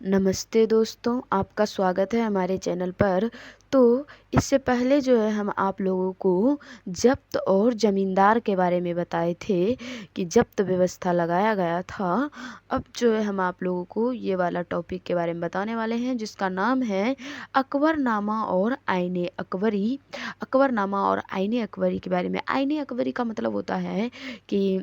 नमस्ते दोस्तों, आपका स्वागत है हमारे चैनल पर। तो इससे पहले जो है हम आप लोगों को ज़ब्त और ज़मींदार के बारे में बताए थे कि ज़ब्त व्यवस्था लगाया गया था। अब जो है हम आप लोगों को ये वाला टॉपिक के बारे में बताने वाले हैं जिसका नाम है अकबरनामा और आईन अकबरी। अकबरनामा और आईन अकबरी के बारे में। आईन अकबरी का मतलब होता है कि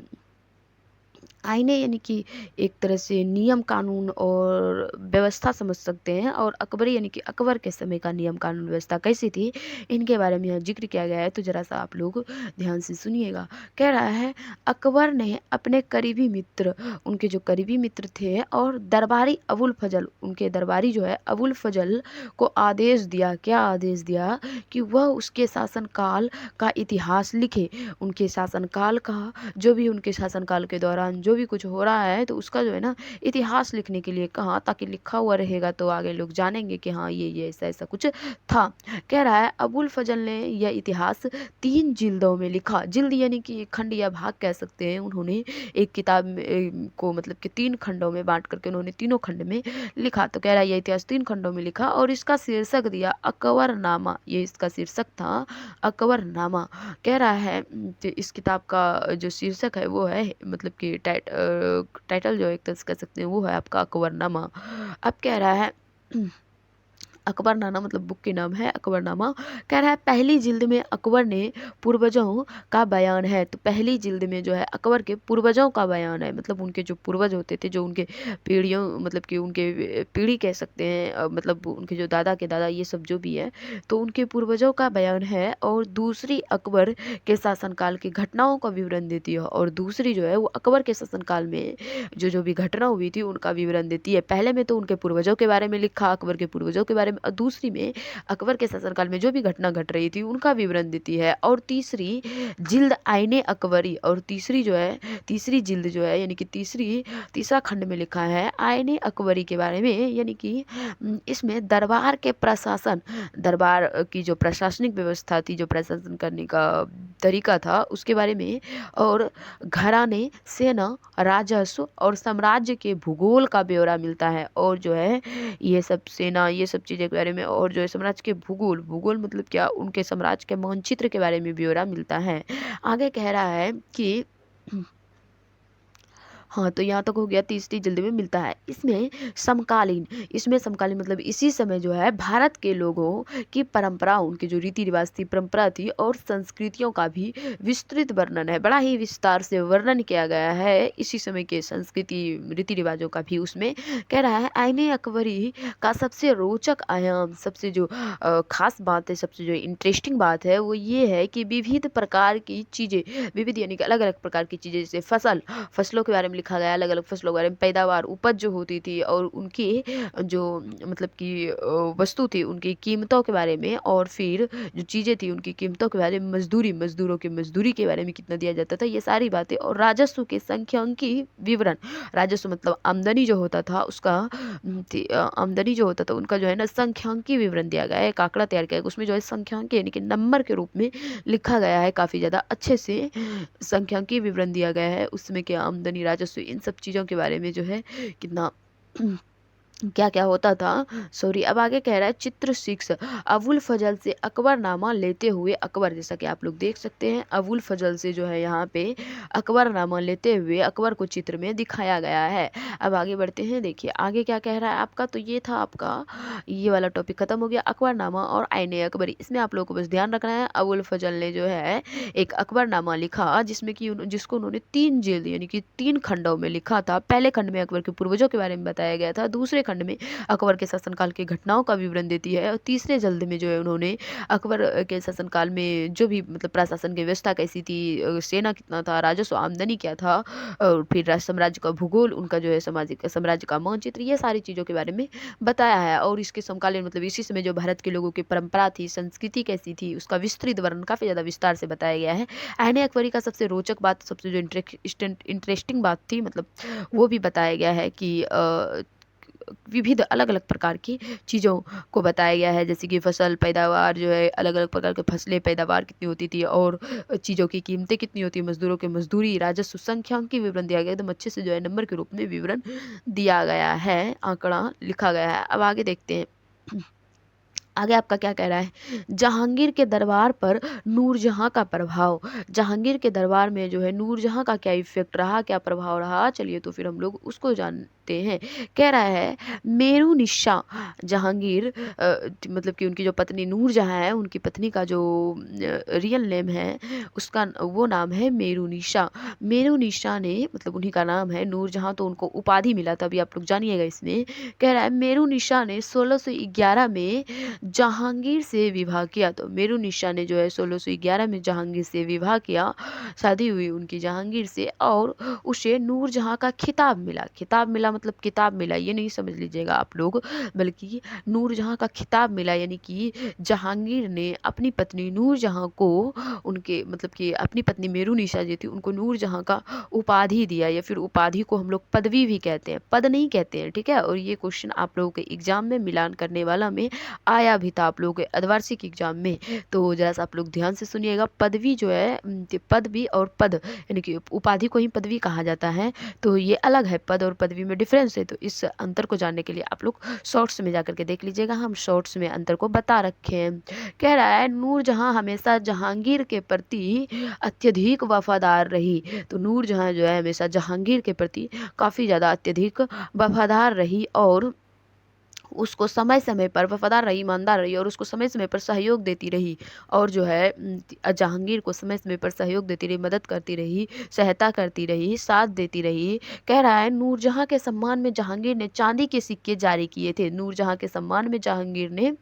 आईने यानी कि एक तरह से नियम कानून और व्यवस्था समझ सकते हैं, और अकबरी यानी कि अकबर के समय का नियम कानून व्यवस्था कैसी थी, इनके बारे में यहाँ जिक्र किया गया है। तो ज़रा सा आप लोग ध्यान से सुनिएगा। कह रहा है, अकबर ने अपने करीबी मित्र, उनके जो करीबी मित्र थे, और दरबारी अबुल फजल, उनके दरबारी जो है अबुल फजल को आदेश दिया। क्या आदेश दिया? कि वह उसके शासनकाल का इतिहास लिखे। उनके शासनकाल का, जो भी उनके शासनकाल के दौरान जो भी कुछ हो रहा है, तो उसका जो है ना इतिहास लिखने के लिए कहा, ताकि लिखा हुआ रहेगा तो आगे लोग जानेंगे कि हाँ ये ऐसा ऐसा कुछ था। कह रहा है, अबुल फजल ने यह इतिहास 3 जिल्दों में लिखा। जिल्द यानी कि खंड या भाग कह सकते हैं। उन्होंने एक किताब को मतलब कि 3 खंडों में बांट करके उन्होंने तीनों खंड में लिखा। तो कह रहा है यह इतिहास 3 खंडों में लिखा, और इसका शीर्षक दिया अकबरनामा। ये इसका शीर्षक था अकबरनामा। कह रहा है कि इस किताब का जो शीर्षक है वो है, मतलब कि टाइटल जो एक तरह से कह सकते हैं, वो है आपका अकबरनामा। अब कह रहा है अकबरनामा मतलब बुक के नाम है अकबरनामा। कह रहा है, पहली जिल्द में अकबर ने पूर्वजों का बयान है। तो पहली जिल्द में जो है अकबर के पूर्वजों का बयान है, मतलब उनके जो पूर्वज होते थे, जो उनके पीढ़ियों, मतलब कि उनके पीढ़ी कह सकते हैं, मतलब उनके जो दादा के दादा ये सब जो भी है, तो उनके पूर्वजों का बयान है। और दूसरी अकबर के शासनकाल की घटनाओं का विवरण देती है, और दूसरी जो है वो अकबर के शासनकाल में जो जो भी घटना हुई थी उनका विवरण देती है। पहले में तो उनके पूर्वजों के बारे में लिखा, अकबर के पूर्वजों के बारे में, और दूसरी में अकबर के शासनकाल में जो भी घटना घट रही थी उनका विवरण देती है। और तीसरी जिल्द आईने अकबरी, और तीसरी जो है, तीसरी जिल्द जो है, यानी कि तीसरा खंड में लिखा है आईने अकबरी के बारे में। यानी कि इसमें दरबार के प्रशासन, दरबार की जो प्रशासनिक व्यवस्था थी, जो प्रशासन करने का तरीका था, उसके बारे में, और घराने, सेना, राजस्व और साम्राज्य के भूगोल का ब्यौरा मिलता है। और जो है ये सब सेना, ये सब चीज़ें के बारे में, और जो है साम्राज्य के भूगोल, भूगोल मतलब क्या, उनके साम्राज्य के मानचित्र के बारे में ब्यौरा मिलता है। आगे कह रहा है कि हाँ, तो यहाँ तक हो गया, तीसरी जिल्द में मिलता है। इसमें समकालीन मतलब इसी समय जो है भारत के लोगों की परंपरा, उनकी जो रीति रिवाज थी, परंपरा थी, और संस्कृतियों का भी विस्तृत वर्णन है। बड़ा ही विस्तार से वर्णन किया गया है इसी समय के संस्कृति, रीति रिवाजों का भी उसमें। कह रहा है, आईने अकबरी का सबसे रोचक आयाम, सबसे जो खास बात है, सबसे जो इंटरेस्टिंग बात है, वो ये है कि विविध प्रकार की चीज़ें, विविध यानी कि अलग अलग प्रकार की चीज़ें, जैसे फसलों के बारे में लिखा गया, अलग अलग फसलों के बारे में, पैदावार, उपज जो होती थी, और उनकी जो मतलब कि वस्तु थी, उनकी कीमतों के बारे में, और फिर जो चीज़ें थी उनकी कीमतों के बारे में, मजदूरों की मजदूरी के बारे में कितना दिया जाता था, ये सारी बातें, और राजस्व के सांख्यिकी विवरण। राजस्व मतलब आमदनी जो होता था उसका, आमदनी जो होता था उनका जो है ना सांख्यिकी विवरण दिया गया है, एक आंकड़ा तैयार किया गया, उसमें जो है सांख्यिकी यानी कि नंबर के रूप में लिखा गया है, काफ़ी ज़्यादा अच्छे से सांख्यिकी विवरण दिया गया है। उसमें क्या आमदनी, राजस्व, इन सब चीज़ों के बारे में जो है कितना क्या क्या होता था। सॉरी, अब आगे कह रहा है, चित्र 6, अबुल फजल से अकबरनामा लेते हुए अकबर। जैसा कि आप लोग देख सकते हैं, अबुल फजल से जो है यहाँ पे अकबरनामा लेते हुए अकबर को चित्र में दिखाया गया है। अब आगे बढ़ते हैं, देखिए आगे क्या कह रहा है आपका। तो ये था आपका, ये वाला टॉपिक खत्म हो गया, अकबरनामा और आईने अकबरी। इसमें आप लोगों को बस ध्यान रखना है, अबुल फजल ने जो है एक अकबरनामा लिखा, जिसमें कि जिसको उन्होंने 3 जिल्द यानी कि 3 खंडों में लिखा था। पहले खंड में अकबर के पूर्वजों के बारे में बताया गया था, दूसरे खंड में अकबर के शासनकाल की घटनाओं का विवरण देती है, और तीसरे जल्द में जो है उन्होंने अकबर के शासनकाल में जो भी मतलब प्रशासन की व्यवस्था कैसी थी, सेना कितना था, राजस्व, आमदनी क्या था, और फिर साम्राज्य का भूगोल, उनका जो है सामाजिक साम्राज्य का मानचित्र, ये सारी चीज़ों के बारे में बताया है। और इसके समकालीन मतलब इसी समय जो भारत के लोगों की परंपरा थी, संस्कृति कैसी थी, उसका विस्तृत वर्णन काफ़ी ज़्यादा विस्तार से बताया गया है। आईने अकबरी का सबसे रोचक बात, सबसे जो इंटरेस्टिंग बात थी, मतलब वो भी बताया गया है कि विविध अलग अलग प्रकार की चीज़ों को बताया गया है, जैसे कि फसल पैदावार जो है, अलग अलग प्रकार के फसलें पैदावार कितनी होती थी और चीज़ों की कीमतें कितनी होती है, मजदूरों की मजदूरी, राजस्व, संख्यांकी विवरण दिया गया, एकदम अच्छे से जो है नंबर के रूप में विवरण दिया गया है, आंकड़ा लिखा गया है। अब आगे देखते हैं आगे आपका क्या कह रहा है। जहांगीर के दरबार पर नूरजहां का प्रभाव, जहांगीर के दरबार में जो है नूरजहां का क्या इफेक्ट रहा, क्या प्रभाव रहा, चलिए तो फिर हम लोग उसको जानते हैं। कह रहा है मेरू निशा जहांगीर मतलब कि उनकी जो पत्नी नूरजहां है, उनकी पत्नी का जो रियल नेम है उसका वो नाम है मेरू निशा। मेरू निशा ने मतलब उन्हीं का नाम है, नूरजहां तो उनको उपाधि मिला था, अभी आप लोग जानिएगा इसमें। कह रहा है मेरू निशा ने 1611 में जहांगीर से विवाह किया। तो मेरू निशा ने जो है 1611 में जहांगीर से विवाह किया, शादी हुई उनकी जहांगीर से, और उसे नूरजहां का खिताब मिला। खिताब मिला मतलब किताब मिला, ये नहीं समझ लीजिएगा आप लोग, बल्कि नूरजहां का खिताब मिला, यानी कि जहांगीर ने अपनी पत्नी नूरजहां को, उनके मतलब कि अपनी पत्नी मेरू निशा जी थी, उनको नूरजहां का उपाधि दिया, या फिर उपाधि को हम लोग पदवी भी कहते हैं, पद नहीं कहते हैं, ठीक है। और ये क्वेश्चन आप लोगों के एग्जाम में मिलान करने वाला में आया भी था, आप लोगों के अर्धवार्षिक एग्जाम में, तो जरा सा आप लोग ध्यान से सुनिएगा। पदवी जो है पदवी और पद यानी कि उपाधि को ही पदवी कहा जाता है, तो ये अलग है, पद और पदवी में डिफरेंस है। तो इस अंतर को जानने के लिए आप लोग शॉर्ट्स में जाकर के देख लीजिएगा, हम शॉर्ट्स में अंतर को बता रखे हैं। कह रहा है नूरजहां हमेशा जहांगीर के प्रति अत्यधिक वफादार रही। तो नूरजहां जो है हमेशा जहांगीर के प्रति काफ़ी ज़्यादा अत्यधिक वफादार रही, और उसको समय समय पर वफादार रही, ईमानदार रही, और उसको समय समय पर सहयोग देती रही, और जो है जहांगीर को समय समय पर सहयोग देती रही, मदद करती रही, सहायता करती रही, साथ देती रही। कह रहा है नूरजहां के सम्मान में जहांगीर ने चांदी के सिक्के जारी किए थे। नूरजहां के सम्मान में जहांगीर ने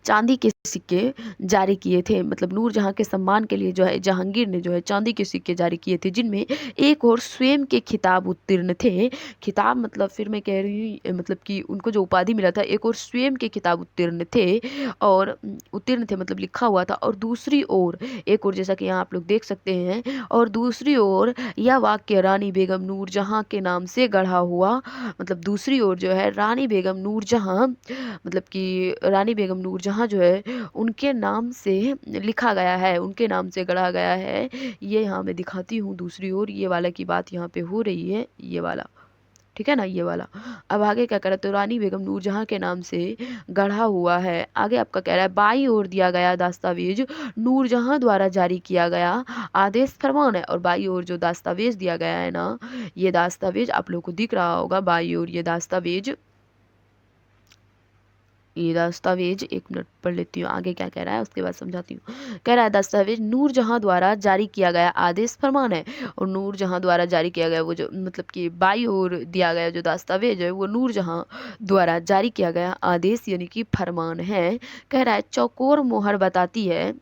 चांदी के सिक्के जारी किए थे, मतलब नूरजहां के सम्मान के लिए जो है जहांगीर ने जो है चांदी के सिक्के जारी किए थे, जिनमें एक और स्वयं के खिताब उत्तीर्ण थे। खिताब मतलब फिर मैं कह रही हूँ मतलब कि उनको जो उपाधि मिला था, एक और स्वयं के खिताब उत्तीर्ण थे, और उत्तीर्ण थे मतलब लिखा हुआ था। और दूसरी ओर एक और, जैसा कि यहाँ आप लोग देख सकते हैं, और दूसरी ओर यह वाक्य रानी बेगम नूरजहां के नाम से गढ़ा हुआ, मतलब दूसरी ओर जो है रानी बेगम नूरजहां, मतलब कि रानी बेगम नूरजहां जो है उनके नाम से लिखा गया है, उनके नाम से गढ़ा गया है। ये यहाँ मैं दिखाती हूँ, दूसरी ओर ये वाला की बात यहाँ पे हो रही है, ये वाला, ठीक है ना, ये वाला। अब आगे क्या करा, तो रानी बेगम नूरजहां के नाम से गढ़ा हुआ है। आगे आपका कह रहा है बाई ओर दिया गया दस्तावेज नूरजहां द्वारा जारी किया गया आदेश फरमान है। और बाई ओर जो दस्तावेज दिया गया है ना, ये दस्तावेज आप लोग को दिख रहा होगा, बाई ओर ये दस्तावेज, ये दस्तावेज, एक मिनट पढ़ लेती हूँ आगे क्या कह रहा है, उसके बाद समझाती हूँ। कह रहा है दस्तावेज नूरजहां द्वारा जारी किया गया आदेश फरमान है। और नूरजहां द्वारा जारी किया गया वो जो मतलब कि बाई ओर दिया गया जो दस्तावेज है, वो नूरजहां द्वारा जारी किया गया आदेश यानी कि फरमान है। कह रहा है चौकोर मोहर बताती है,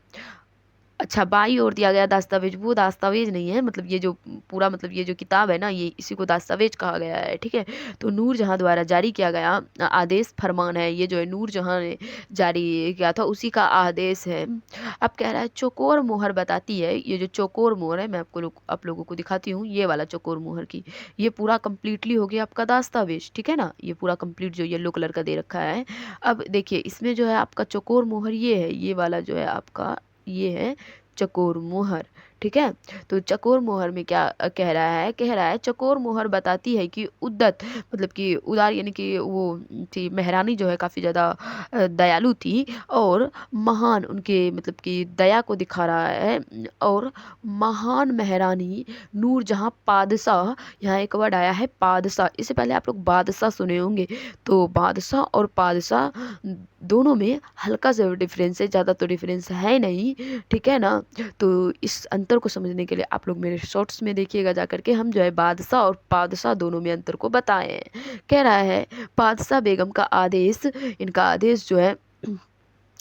अच्छा बाई ओर दिया गया दस्तावेज वो दस्तावेज नहीं है, मतलब ये जो पूरा मतलब ये जो किताब है ना, ये इसी को दस्तावेज कहा गया है, ठीक है। तो नूरजहां द्वारा जारी किया गया आदेश फरमान है, ये जो है नूरजहां ने जारी किया था उसी का आदेश है। अब कह रहा है चौकोर मोहर बताती है, ये जो चौकोर मोहर है मैं आप लोगों को दिखाती हूँ, ये वाला चौकोर मोहर की, ये पूरा कम्प्लीटली हो गया आपका दस्तावेज, ठीक है ना, ये पूरा कंप्लीट जो येलो कलर का दे रखा है। अब देखिए इसमें जो है आपका चौकोर मोहर ये है, ये वाला जो है आपका ये है चकोर मोहर, ठीक है। तो चकोर मोहर में क्या कह रहा है, कह रहा है चकोर मोहर बताती है कि उद्दत मतलब कि उदार यानी कि वो थी महारानी जो है काफ़ी ज़्यादा दयालु थी, और महान उनके मतलब कि दया को दिखा रहा है। और महान महारानी नूरजहां पादशाह, यहाँ एक वर्ड आया है पादशाह, इससे पहले आप लोग बादशाह सुने होंगे, तो बादशाह और पादशाह दोनों में हल्का सा डिफरेंस है, ज़्यादा तो डिफरेंस है नहीं, ठीक है ना। तो इस अंतर को समझने के लिए आप लोग मेरे शॉर्ट्स में देखिएगा जा करके, हम जो है बादशाह और पादशाह दोनों में अंतर को बताए हैं। कह रहा है पादशाह बेगम का आदेश, इनका आदेश जो है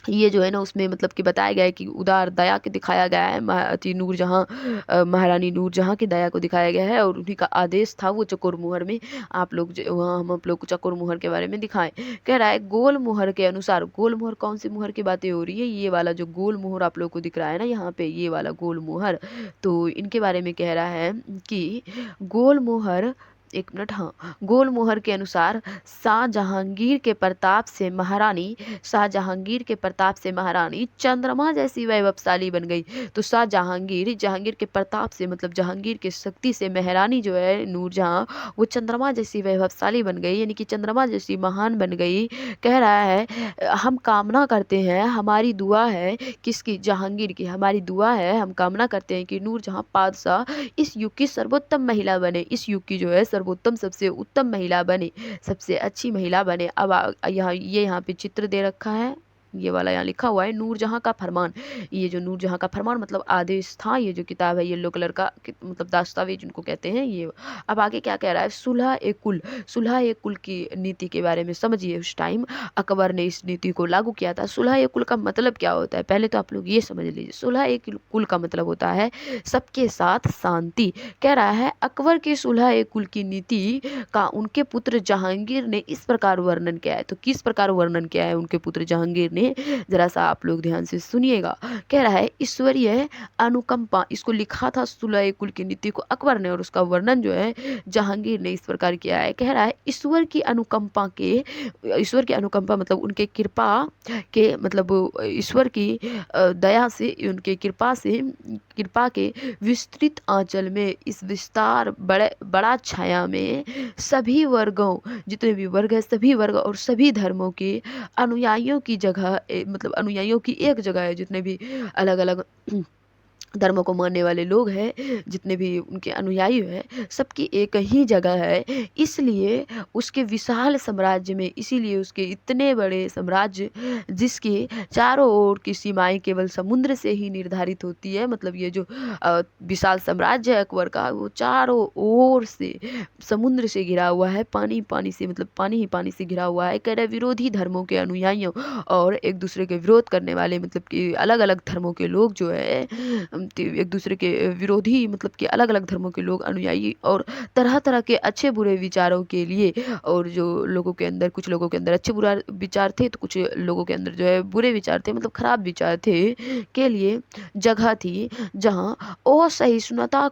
ये जो है ना उसमें मतलब कि बताया गया है कि उदार दया के दिखाया गया है, नूरजहां महारानी नूरजहां की दया को दिखाया गया है, और उन्हीं का आदेश था वो चकोर मुहर में। आप लोग वहाँ हम आप लोग को चकोर मुहर के बारे में दिखाएं। कह रहा है गोल मुहर के अनुसार, गोल मुहर कौन सी मुहर की बातें हो रही है, ये वाला जो गोल मुहर आप लोग को दिख रहा है ना यहाँ पे, ये वाला गोल मुहर, तो इनके बारे में कह रहा है कि गोल मुहर एक मिनट, हाँ, गोल मोहर के अनुसार शाहजहांगीर के प्रताप से महारानी चंद्रमा जैसी वैभवशाली बन गई। तो जहांगीर के प्रताप से मतलब जहांगीर के शक्ति से महारानी जो है नूरजहां, वो चंद्रमा जैसी वैभवशाली बन गई, यानी कि चंद्रमा जैसी महान बन गई। कह रहा है हम कामना करते हैं, हमारी दुआ है, किसकी? जहांगीर की। हमारी दुआ है, हम कामना करते हैं कि नूरजहां पादशाह इस युग की सर्वोत्तम महिला बने, इस युग की जो है सर्वोत्तम सबसे उत्तम महिला बने, सबसे अच्छी महिला बने। अब यहाँ पे चित्र दे रखा है, ये वाला यहाँ लिखा हुआ है नूरजहां का फरमान। ये जो नूरजहां का फरमान मतलब आदेश था, ये जो किताब है येलो कलर का मतलब दस्तावेज उनको कहते हैं ये। अब आगे क्या कह रहा है? सुलह-ए-कुल की नीति के बारे में समझिए। उस टाइम अकबर ने इस नीति को लागू किया था। सुलह-ए-कुल का मतलब क्या होता है? पहले तो आप लोग ये समझ लीजिए। सुलह-ए-कुल का मतलब होता है सबके साथ शांति। कह रहा है अकबर के सुलह-ए-कुल की नीति का उनके पुत्र जहांगीर ने इस प्रकार वर्णन किया है। तो किस प्रकार वर्णन किया है उनके पुत्र जहांगीर ने? जरा सा आप लोग ध्यान से सुनिएगा। कह रहा है ईश्वरीय अनुकंपा, इसको लिखा था सुलह-ए-कुल की नीति को अकबर ने, और उसका वर्णन जो है जहांगीर ने इस प्रकार किया है। कह रहा है ईश्वर की अनुकंपा मतलब उनके कृपा के मतलब ईश्वर की दया से, उनके कृपा के विस्तृत आंचल में, इस विस्तार बड़ा छाया में सभी वर्गों, जितने भी वर्ग है सभी वर्ग और सभी धर्मों के अनुयायियों की जगह मतलब अनुयायियों की एक जगह है। जितने भी अलग अलग धर्मों को मानने वाले लोग हैं, जितने भी उनके अनुयायी हैं, सबकी एक ही जगह है। इसलिए उसके विशाल साम्राज्य में, इसीलिए उसके इतने बड़े साम्राज्य जिसके चारों ओर की सीमाएं केवल समुद्र से ही निर्धारित होती है, मतलब ये जो विशाल साम्राज्य है अकबर का, वो चारों ओर से समुद्र से घिरा हुआ है, पानी से मतलब पानी ही पानी से घिरा हुआ है। कह रहे विरोधी धर्मों के अनुयायियों और एक दूसरे के विरोध करने वाले मतलब कि अलग अलग धर्मों के लोग जो है एक दूसरे के विरोधी मतलब कि अलग अलग धर्मों के लोग अनुयायी और तरह तरह के अच्छे बुरे विचारों के लिए, और जो लोगों के अंदर कुछ लोगों के अंदर अच्छे बुरा विचार थे तो कुछ लोगों के अंदर जो है बुरे विचार थे मतलब खराब विचार थे, के लिए जगह थी जहाँ असहिष्णुता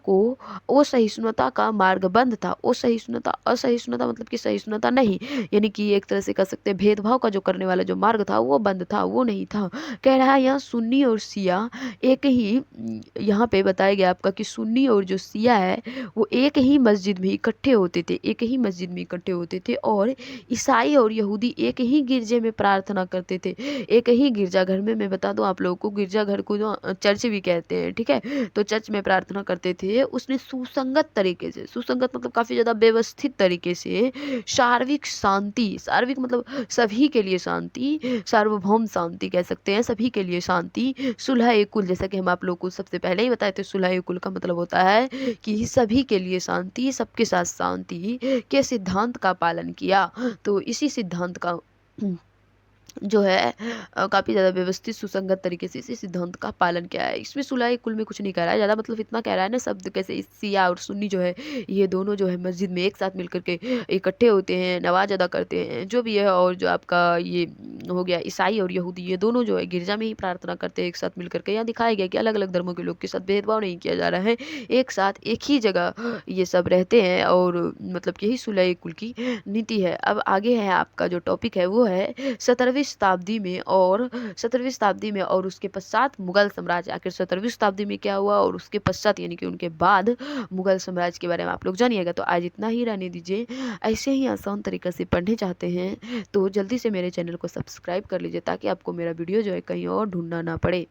का मार्ग बंद था। असहिष्णुता मतलब कि सहिष्णुता नहीं, यानी कि एक तरह से कह सकते हैं भेदभाव का जो करने वाला जो मार्ग था वो बंद था, वो नहीं था। कह रहा है यहाँ सुन्नी और सिया एक ही, यहाँ पे बताया गया आपका कि सुन्नी और जो सिया है वो एक ही मस्जिद में इकट्ठे होते थे, और ईसाई और यहूदी एक ही गिरजे में प्रार्थना करते थे, एक ही गिरजाघर में। मैं बता दूं आप लोगों को, गिरजाघर को जो चर्च भी कहते हैं, ठीक है, तो चर्च में प्रार्थना करते थे। उसने सुसंगत तरीके से, सुसंगत मतलब काफ़ी ज़्यादा व्यवस्थित तरीके से सार्विक मतलब सभी के लिए शांति, सार्वभौम शांति कह सकते हैं, सभी के लिए शांति, सुलह-ए-कुल, जैसा कि हम आप लोग को सबसे पहले ही बताए थे, सुलह-ए-कुल का मतलब होता है कि सभी के लिए शांति, सबके साथ शांति के सिद्धांत का पालन किया। तो इसी सिद्धांत का जो है काफ़ी ज़्यादा व्यवस्थित सुसंगत तरीके से इसी सिद्धांत का पालन किया है। इसमें सुलह-ए-कुल में कुछ नहीं कह रहा है ज़्यादा, मतलब इतना कह रहा है ना, शब्द कैसे सिया और सुन्नी जो है ये दोनों जो है मस्जिद में एक साथ मिलकर के इकट्ठे होते हैं, नमाज अदा करते हैं, जो भी है। और जो आपका ये हो गया ईसाई और यहूदी, ये दोनों जो है गिरजा में ही प्रार्थना करते हैं एक साथ मिलकर के। यहाँ दिखाया गया कि अलग अलग धर्मों के लोग के साथ भेदभाव नहीं किया जा रहा है, एक साथ एक ही जगह ये सब रहते हैं, और मतलब यही सुलह-ए-कुल की नीति है। अब आगे है आपका जो टॉपिक है वो है 17वीं शताब्दी में और उसके पश्चात मुगल साम्राज्य। आखिर 17वीं शताब्दी में क्या हुआ और उसके पश्चात यानी कि उनके बाद मुगल साम्राज्य के बारे में आप लोग जानिएगा। तो आज इतना ही रहने दीजिए। ऐसे ही आसान तरीके से पढ़ने चाहते हैं तो जल्दी से मेरे चैनल को सब्सक्राइब कर लीजिए, ताकि आपको मेरा वीडियो जो है कहीं और ढूंढना ना पड़े।